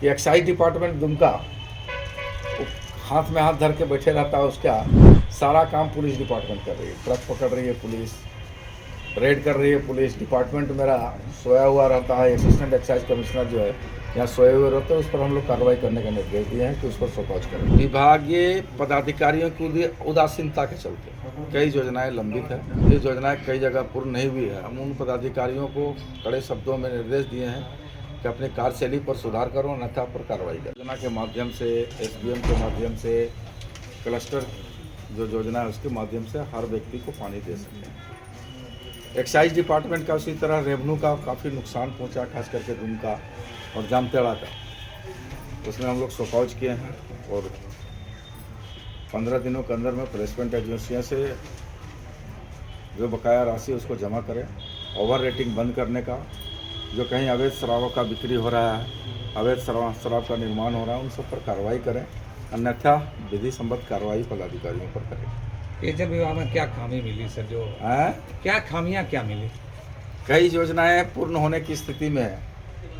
कि excise department Dumka हाथ में हाथ धर के बैठे रहता है, उसका सारा काम पुलिस डिपार्टमेंट कर रही है। ट्रक पकड़ रही है पुलिस, रेड कर रही है पुलिस। डिपार्टमेंट मेरा सोया हुआ रहता है, असिस्टेंट एक्साइज कमिश्नर जो है यहाँ सोए हुए रहते हैं, उस पर हम लोग कार्रवाई करने का निर्देश दिए हैं कि उस पर शोकॉज करें। विभागीय पदाधिकारियों की उदासीनता के चलते कई योजनाएं लंबित है। ये योजनाएं कई जगह पूर्ण नहीं हुई है। हम उन पदाधिकारियों को कड़े शब्दों में निर्देश दिए हैं कि अपनी कार्यशैली पर सुधार करो, अन्यथा पर कार्रवाई करो। योजना के माध्यम से, एसडीएम के माध्यम से, क्लस्टर जो योजना है उसके माध्यम से हर व्यक्ति को पानी दे सकते हैं। एक्साइज डिपार्टमेंट का उसी तरह रेवेन्यू का काफ़ी नुकसान पहुंचा, खास करके दुमका और जामतेड़ा का। उसमें हम लोग शोकॉज किए हैं और 15 दिनों के अंदर में प्लेसमेंट एजेंसियों से जो बकाया राशि उसको जमा करें। ओवर रेटिंग बंद करने का, जो कहीं अवैध शराबों का बिक्री हो रहा है, अवैध शराब का निर्माण हो रहा है, उन सब पर कार्रवाई करें, अन्यथा विधि संबद्ध कार्रवाई पदाधिकारियों पर करें। ये जब विभाग में क्या खामी मिली सर, जो क्या खामियां क्या मिली? कई योजनाएं पूर्ण होने की स्थिति में है,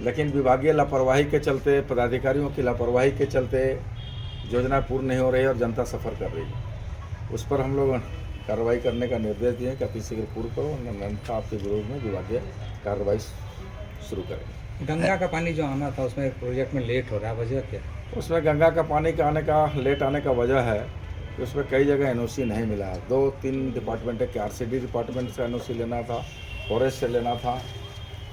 लेकिन विभागीय लापरवाही के चलते, पदाधिकारियों की लापरवाही के चलते योजना पूर्ण नहीं हो रही है और जनता सफ़र कर रही है। उस पर हम लोग कार्रवाई करने का निर्देश दिए कि अतिशीघ्र पूर्ण करो, अन्यथा आपके विरोध में विभागीय कार्रवाई शुरू करेंगे। गंगा का पानी जो आना था उसमें प्रोजेक्ट में लेट हो रहा है, वजह क्या? उसमें गंगा का पानी का आने का लेट आने का वजह है कि उसमें कई जगह एनओसी नहीं मिला है। 2-3 डिपार्टमेंट है कि आरसीडी डिपार्टमेंट से एनओसी लेना था, फॉरेस्ट से लेना था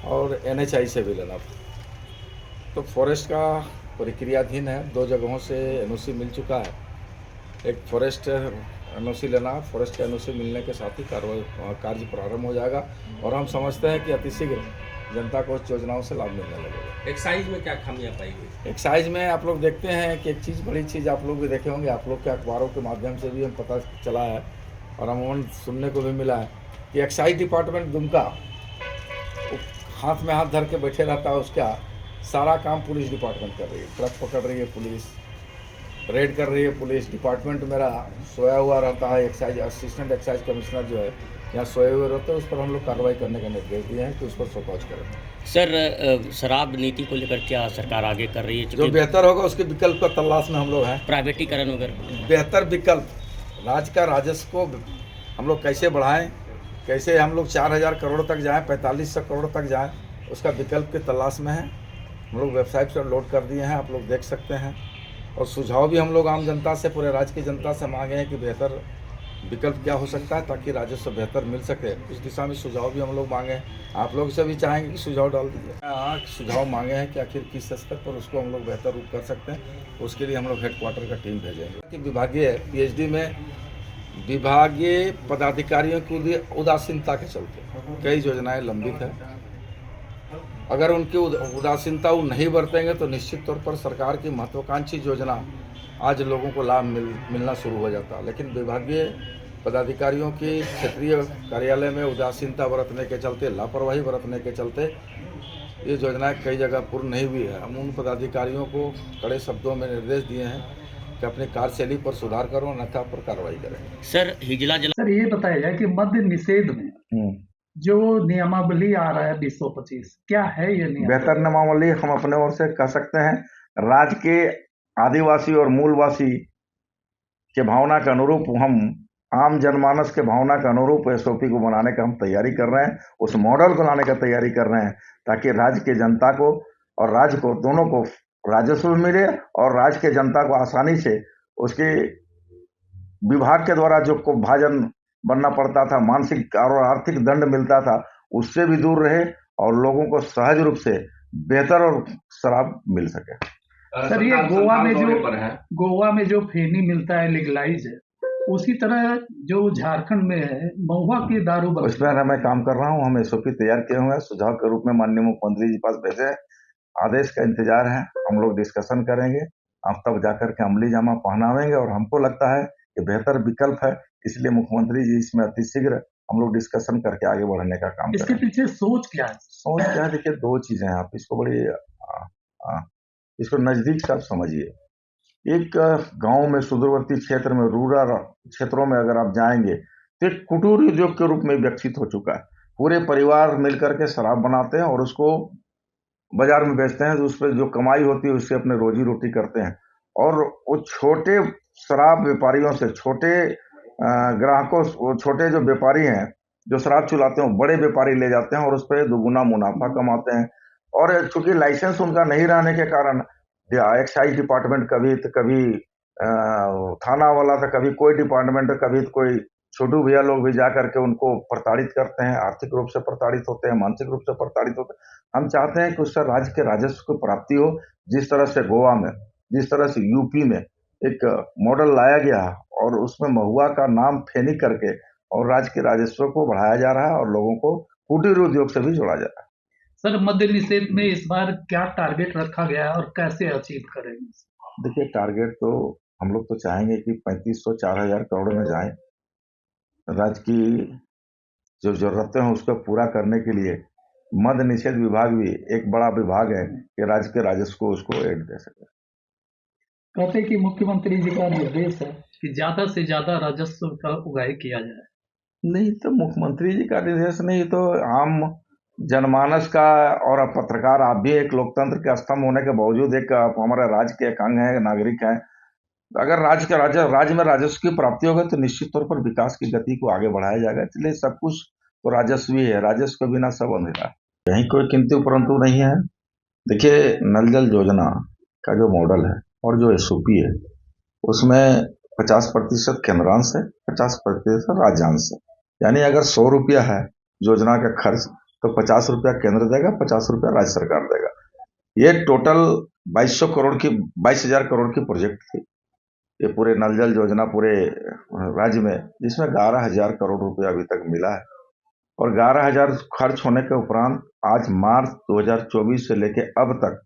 और एनएचआई से भी लेना था। तो फॉरेस्ट का प्रक्रियाधीन है, 2 जगहों से एनओसी मिल चुका है। एक फॉरेस्ट एनओसी लेना, फॉरेस्ट का एनओसी मिलने के साथ ही कार्य प्रारंभ हो जाएगा और हम समझते हैं कि अतिशीघ्र जनता को उस योजनाओं से लाभ मिलने लगेगा। एक्साइज में क्या खामियां पाई गई? एक्साइज में आप लोग देखते हैं कि एक चीज़, बड़ी चीज़ आप लोग भी देखे होंगे, आप लोग के अखबारों के माध्यम से भी हम पता चला है और अमूमन सुनने को भी मिला है कि एक्साइज डिपार्टमेंट दुमका हाथ में हाथ धर के बैठे रहता है, उसका सारा काम पुलिस डिपार्टमेंट कर रही है। ट्रक पकड़ रही है पुलिस, रेड कर रही है पुलिस। डिपार्टमेंट मेरा सोया हुआ रहता है, एक्साइज असिस्टेंट एक्साइज कमिश्नर जो है यहाँ सोए हुए रहते हैं, उस पर हम लोग कार्रवाई करने का निर्देश दिए हैं कि उस पर शोकॉज करें। सर, शराब नीति को लेकर क्या सरकार आगे कर रही है? जो बेहतर होगा उसके विकल्प का तलाश में हम लोग हैं। प्राइवेटीकरण वगैरह बेहतर विकल्प, राज्य का राजस्व को हम लोग कैसे बढ़ाएं, कैसे हम लोग 4000 करोड़ तक जाएं, 4500 करोड़ तक जाएं, उसका विकल्प के तलाश में है। हम लोग वेबसाइट पर लोड कर दिए हैं, आप लोग देख सकते हैं। और सुझाव भी हम लोग आम जनता से, पूरे राज्य की जनता से मांगे हैं कि बेहतर विकल्प क्या हो सकता है ताकि राजस्व बेहतर मिल सके। इस दिशा में सुझाव भी हम लोग मांगे हैं। आप लोग से भी चाहेंगे कि सुझाव डाल दीजिए। हाँ, सुझाव मांगे हैं कि आखिर किस स्तर पर उसको हम लोग बेहतर रूप कर सकते हैं। उसके लिए हम लोग हेडक्वार्टर का टीम भेजेंगे। कि विभागीय पीएचडी में विभागीय पदाधिकारियों की उदासीनता के चलते कई योजनाएं लंबित है। अगर उनकी उदासीनता वो नहीं बरतेंगे तो निश्चित तौर पर सरकार की महत्वाकांक्षी योजना आज लोगों को लाभ मिलना शुरू हो जाता। लेकिन विभागीय पदाधिकारियों की क्षेत्रीय कार्यालय में उदासीनता बरतने के चलते, लापरवाही बरतने के चलते ये योजनाएं कई जगह पूर्ण नहीं हुई है। हम उन पदाधिकारियों को कड़े शब्दों में निर्देश दिए हैं कि अपनी कार्यशैली पर सुधार करो, अन्यथा पर कार्रवाई करें। सर, हिजला जला सर ये बताया जाए कि मद्य निषेध में जो नियमावली आ रहा है 2025, क्या है ये नियम? बेहतर नियमावली हम अपने ओर से कह सकते हैं। राज्य के आदिवासी और मूलवासी के भावना के अनुरूप, हम आम जनमानस के भावना के अनुरूप एसओपी को बनाने का हम तैयारी कर रहे हैं। उस मॉडल को लाने का तैयारी कर रहे हैं ताकि राज्य के जनता को और राज्य को, दोनों को राजस्व मिले और राज्य के जनता को आसानी से उसके विभाग के द्वारा जो को भाजन बनना पड़ता था, मानसिक और आर्थिक दंड मिलता था, उससे भी दूर रहे और लोगों को सहज रूप से बेहतर और शराब मिल सके। सर ये गोवा में जो फेनी मिलता है लीगलाइज है, उसी तरह जो झारखंड में है महुआ की दारू उस पर मैं काम कर रहा हूँ। हम एसओपी तैयार किए हुए हैं, सुझाव के रूप में माननीय मुख्यमंत्री जी पास भेजे, आदेश का इंतजार है। हम लोग डिस्कशन करेंगे, आप तब जाकर के अमली जामा पहनावेंगे और हमको लगता है कि बेहतर विकल्प है, इसलिए मुख्यमंत्री जी इसमें अतिशीघ्र हम लोग डिस्कशन करके आगे बढ़ने का काम इसके करेंगे। पीछे सोच क्या है? सोच क्या है? देखिए, 2 चीजें हैं, आप इसको बड़ी इसको नजदीक से आप समझिए। एक गांव में, सुदूरवर्ती क्षेत्र में, रूरल क्षेत्रों में अगर आप जाएंगे तो एक कुटीर उद्योग के रूप में विकसित हो चुका है। पूरे परिवार मिलकर के शराब बनाते हैं और उसको बाजार में बेचते हैं, तो उस पर जो कमाई होती है उससे अपने रोजी रोटी करते हैं। और वो छोटे शराब व्यापारियों से, छोटे ग्राहकों, वो छोटे जो व्यापारी हैं जो शराब चुलाते हैं, वो बड़े व्यापारी ले जाते हैं और उस पर दुगुना मुनाफा कमाते हैं। और चूंकि लाइसेंस उनका नहीं रहने के कारण एक्साइज डिपार्टमेंट कभी तो कभी थाना वाला, तो कभी कोई डिपार्टमेंट, कभी तो कोई छोटू भैया लोग भी जा करके उनको प्रताड़ित करते हैं, आर्थिक रूप से प्रताड़ित होते हैं, मानसिक रूप से प्रताड़ित होते हैं। हम चाहते हैं कि उससे राज्य के राजस्व को प्राप्ति हो, जिस तरह से गोवा में, जिस तरह से यूपी में एक मॉडल लाया गया और उसमें महुआ का नाम फेनी करके और राज्य के राजस्व को बढ़ाया जा रहा है और लोगों को कुटीर उद्योग से भी जोड़ा जा रहा है। सर, मद्य निषेध में इस बार क्या टारगेट रखा गया है और कैसे अचीव करेंगे? देखिए, टारगेट तो हम लोग तो चाहेंगे कि 3500 4000 करोड़ में जाए। राज्य की जो जरूरतें हैं उसको पूरा करने के लिए मद्य निषेध विभाग भी एक बड़ा विभाग है कि राज्य के राजस्व को उसको एड दे सके। कहते कि मुख्यमंत्री जी का निर्देश है कि ज्यादा से ज्यादा राजस्व का उगाही किया जाए। नहीं तो मुख्यमंत्री जी का निर्देश नहीं, तो आम जनमानस का। और आप पत्रकार, आप भी एक लोकतंत्र के स्तंभ होने के बावजूद एक आप हमारे राज्य के एक अंग है, नागरिक हैं। अगर राज्य में राजस्व की प्राप्ति होगी तो निश्चित तौर पर विकास की गति को आगे बढ़ाया जाएगा। इसलिए सब कुछ तो राजस्व ही है, राजस्व के बिना सब अंधेरा है। कहीं कोई किंतु परंतु नहीं है। देखिए, नल जल योजना का जो मॉडल है और जो एसओपी है, उसमें 50% केंद्रांश है, 50% राज्यांश है। यानी अगर 100 रुपया है योजना का खर्च, तो 50 रुपया केंद्र देगा, 50 रुपया राज्य सरकार देगा। ये टोटल 22,000 करोड़ की प्रोजेक्ट थी, ये पूरे नल जल योजना पूरे राज्य में, जिसमें 11,000 करोड़ रुपया अभी तक मिला है। और 11,000 खर्च होने के उपरांत आज मार्च 2024 से लेके अब तक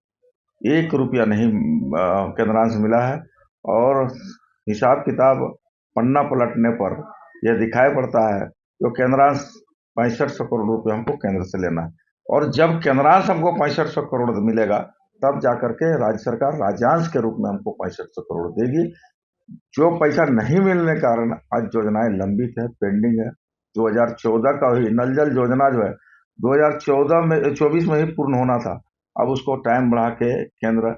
1 रुपया नहीं केंद्रांश मिला है। और हिसाब किताब पन्ना पलटने पर यह दिखाई पड़ता है कि केंद्रांश 6500 करोड़ रुपये हमको केंद्र से लेना है। और जब केंद्रांश हमको 6500 करोड़ मिलेगा, तब जाकर के राज्य सरकार राज्यांश के रूप में हमको 6500 करोड़ देगी। जो पैसा नहीं मिलने के कारण आज योजनाएं लंबित है, पेंडिंग है। 2014 का ही नल जल योजना जो है 2024 में ही पूर्ण होना था, अब उसको टाइम बढ़ा के केंद्र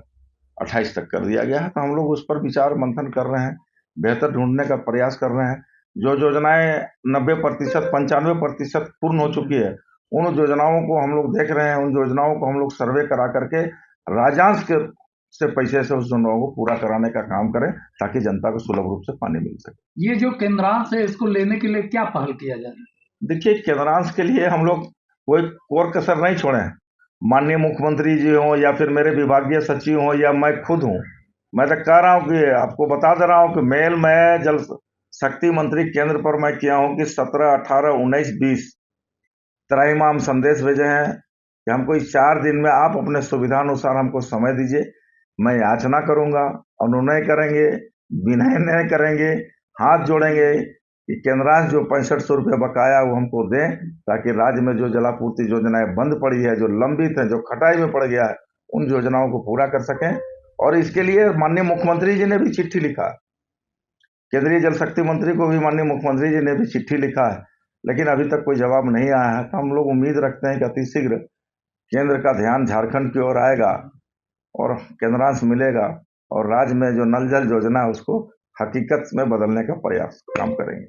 28 तक कर दिया गया है। तो हम लोग उस पर विचार मंथन कर रहे हैं, बेहतर ढूंढने का प्रयास कर रहे हैं। जो योजनाएं 90% 95% पूर्ण हो चुकी है, उन योजनाओं को हम लोग देख रहे हैं, उन योजनाओं को हम लोग सर्वे करा करके राज्यांश के से पैसे से उस योजनाओं को पूरा कराने का काम करें, ताकि जनता को सुलभ रूप से पानी मिल सके। ये जो केंद्रांश है, इसको लेने के लिए क्या पहल किया जाए? देखिए, केंद्रांश के लिए हम लोग कोई कोर कसर नहीं छोड़े हैं। माननीय मुख्यमंत्री जी हों या फिर मेरे विभागीय सचिव हों या मैं खुद हूं, मैं तो कह रहा हूं कि आपको बता दे रहा हूं कि मेल मैं जल शक्ति मंत्री केंद्र पर मैं किया हूं कि 17, 18, 19, 20 त्रैमाम संदेश भेजे हैं कि हमको इस 4 दिन में आप अपने सुविधा अनुसार हमको समय दीजिए। मैं याचना करूंगा, अनुनय करेंगे, विनय करेंगे, हाथ जोड़ेंगे कि केंद्रांश जो 6500 रुपये बकाया वो हमको दें, ताकि राज्य में जो जलापूर्ति योजनाएं बंद पड़ी है, जो लंबित है, जो खटाई में पड़ गया है, उन योजनाओं को पूरा कर सकें। और इसके लिए माननीय मुख्यमंत्री जी ने भी चिट्ठी लिखा, केंद्रीय जल शक्ति मंत्री को भी माननीय मुख्यमंत्री जी ने भी चिट्ठी लिखा है, लेकिन अभी तक कोई जवाब नहीं आया है। तो हम लोग उम्मीद रखते हैं कि अतिशीघ्र केंद्र का ध्यान झारखंड की ओर आएगा और केंद्रांश मिलेगा और राज्य में जो नल जल योजना है उसको हकीकत में बदलने का प्रयास काम करेंगे।